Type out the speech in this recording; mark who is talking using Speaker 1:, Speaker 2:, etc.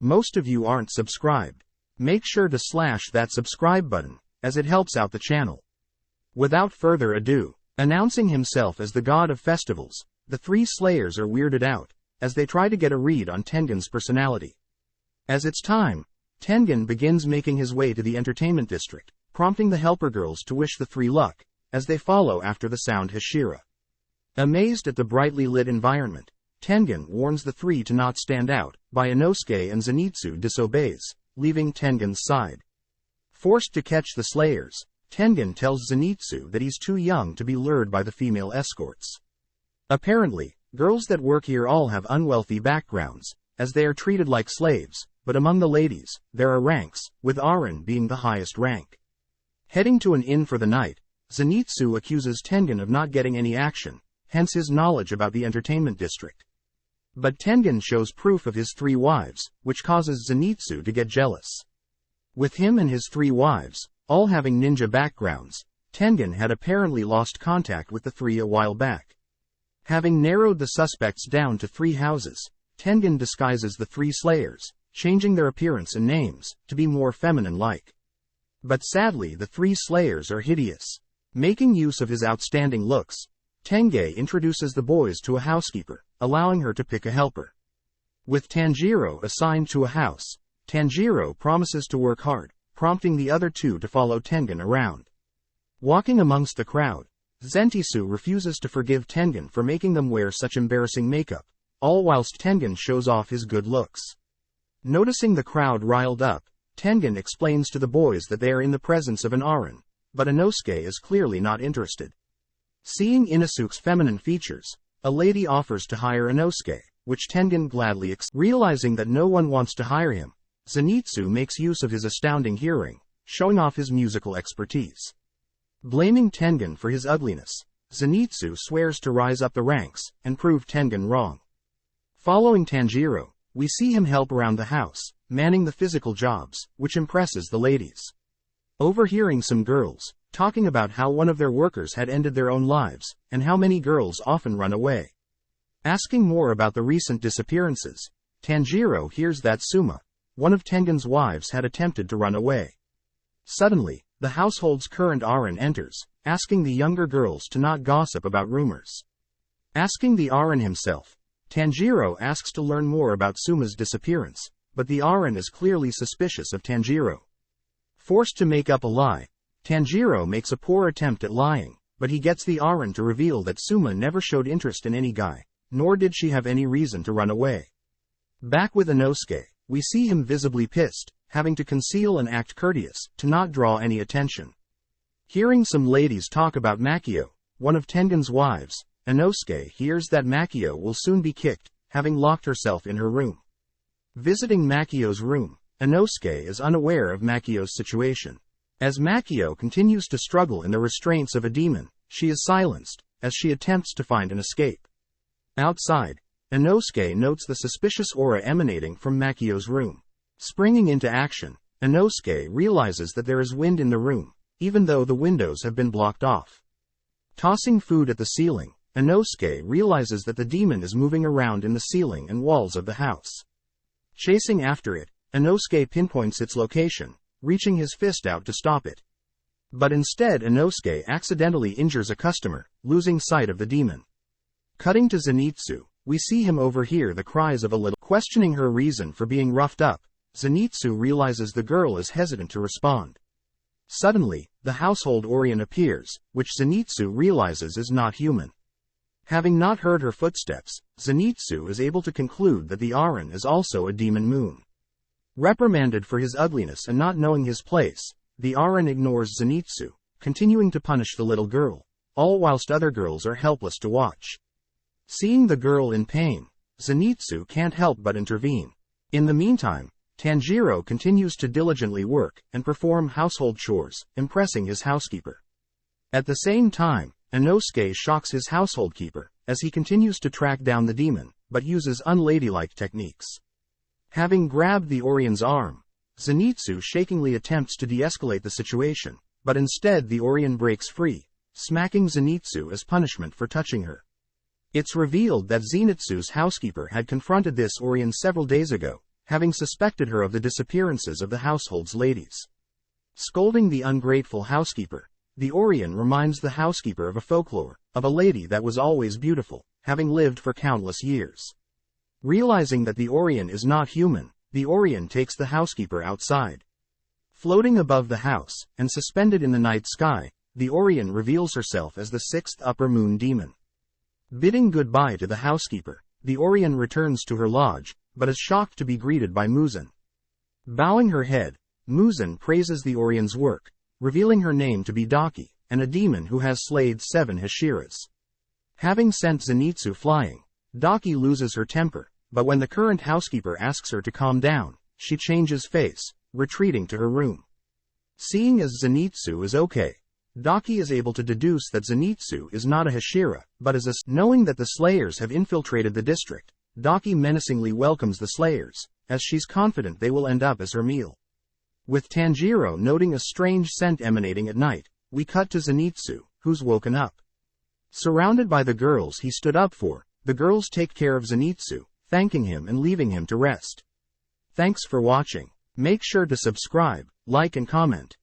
Speaker 1: Most of you aren't subscribed. Make sure to slash that subscribe button, as it helps out the channel. Without further ado, announcing himself as the god of festivals, the three slayers are weirded out, as they try to get a read on Tengen's personality. As it's time, Tengen begins making his way to the entertainment district, prompting the helper girls to wish the three luck, as they follow after the sound Hashira. Amazed at the brightly lit environment, Tengen warns the three to not stand out, by Inosuke and Zenitsu disobeys, leaving Tengen's side. Forced to catch the slayers, Tengen tells Zenitsu that he's too young to be lured by the female escorts. Apparently, girls that work here all have unwealthy backgrounds, as they are treated like slaves, but among the ladies, there are ranks, with Arin being the highest rank. Heading to an inn for the night, Zenitsu accuses Tengen of not getting any action, hence his knowledge about the entertainment district. But Tengen shows proof of his three wives, which causes Zenitsu to get jealous. With him and his three wives, all having ninja backgrounds, Tengen had apparently lost contact with the three a while back. Having narrowed the suspects down to 3 houses, Tengen disguises the 3 slayers, changing their appearance and names, to be more feminine-like. But sadly the 3 slayers are hideous. Making use of his outstanding looks, Tengen introduces the boys to a housekeeper, allowing her to pick a helper. With Tanjiro assigned to a house, Tanjiro promises to work hard, prompting the other 2 to follow Tengen around. Walking amongst the crowd, Zenitsu refuses to forgive Tengen for making them wear such embarrassing makeup, all whilst Tengen shows off his good looks. Noticing the crowd riled up, Tengen explains to the boys that they are in the presence of an Arin, but Inosuke is clearly not interested. Seeing Inosuke's feminine features, a lady offers to hire Inosuke, which Tengen gladly accepts. Realizing that no one wants to hire him, Zenitsu makes use of his astounding hearing, showing off his musical expertise. Blaming Tengen for his ugliness, Zenitsu swears to rise up the ranks, and prove Tengen wrong. Following Tanjiro, we see him help around the house, manning the physical jobs, which impresses the ladies. Overhearing some girls talking about how one of their workers had ended their own lives, and how many girls often run away. Asking more about the recent disappearances, Tanjiro hears that Suma, one of Tengen's wives, had attempted to run away. Suddenly, the household's current Arin enters, asking the younger girls to not gossip about rumors. Asking the Arin himself, Tanjiro asks to learn more about Suma's disappearance, but the Arin is clearly suspicious of Tanjiro. Forced to make up a lie, Tanjiro makes a poor attempt at lying, but he gets the Arin to reveal that Suma never showed interest in any guy, nor did she have any reason to run away. Back with Inosuke, we see him visibly pissed, having to conceal and act courteous, to not draw any attention. Hearing some ladies talk about Makio, one of Tengen's wives, Inosuke hears that Makio will soon be kicked, having locked herself in her room. Visiting Makio's room, Inosuke is unaware of Makio's situation. As Makio continues to struggle in the restraints of a demon, she is silenced, as she attempts to find an escape. Outside, Inosuke notes the suspicious aura emanating from Makio's room. Springing into action, Inosuke realizes that there is wind in the room, even though the windows have been blocked off. Tossing food at the ceiling, Inosuke realizes that the demon is moving around in the ceiling and walls of the house. Chasing after it, Inosuke pinpoints its location, reaching his fist out to stop it. But instead Inosuke accidentally injures a customer, losing sight of the demon. Cutting to Zenitsu, we see him overhear the cries of a little. Questioning her reason for being roughed up, Zenitsu realizes the girl is hesitant to respond. Suddenly, the household Orion appears, which Zenitsu realizes is not human. Having not heard her footsteps, Zenitsu is able to conclude that the Arin is also a demon moon. Reprimanded for his ugliness and not knowing his place, the Arin ignores Zenitsu, continuing to punish the little girl, all whilst other girls are helpless to watch. Seeing the girl in pain, Zenitsu can't help but intervene. In the meantime, Tanjiro continues to diligently work and perform household chores, impressing his housekeeper. At the same time, Inosuke shocks his household keeper, as he continues to track down the demon, but uses unladylike techniques. Having grabbed the Orion's arm, Zenitsu shakingly attempts to de-escalate the situation, but instead the Orion breaks free, smacking Zenitsu as punishment for touching her. It's revealed that Zenitsu's housekeeper had confronted this Orion several days ago, having suspected her of the disappearances of the household's ladies. Scolding the ungrateful housekeeper, the Orion reminds the housekeeper of a folklore, of a lady that was always beautiful, having lived for countless years. Realizing that the Orion is not human, the Orion takes the housekeeper outside. Floating above the house, and suspended in the night sky, the Orion reveals herself as the sixth upper moon demon. Bidding goodbye to the housekeeper, the Orion returns to her lodge, but is shocked to be greeted by Muzan. Bowing her head, Muzan praises the Orion's work, revealing her name to be Daki, and a demon who has slayed 7 Hashiras. Having sent Zenitsu flying, Daki loses her temper, but when the current housekeeper asks her to calm down, she changes face, retreating to her room. Seeing as Zenitsu is okay, Daki is able to deduce that Zenitsu is not a Hashira, but is a knowing that the Slayers have infiltrated the district, Daki menacingly welcomes the Slayers, as she's confident they will end up as her meal. With Tanjiro noting a strange scent emanating at night, we cut to Zenitsu, who's woken up. Surrounded by the girls he stood up for, the girls take care of Zenitsu, thanking him and leaving him to rest. Thanks for watching. Make sure to subscribe, like and comment.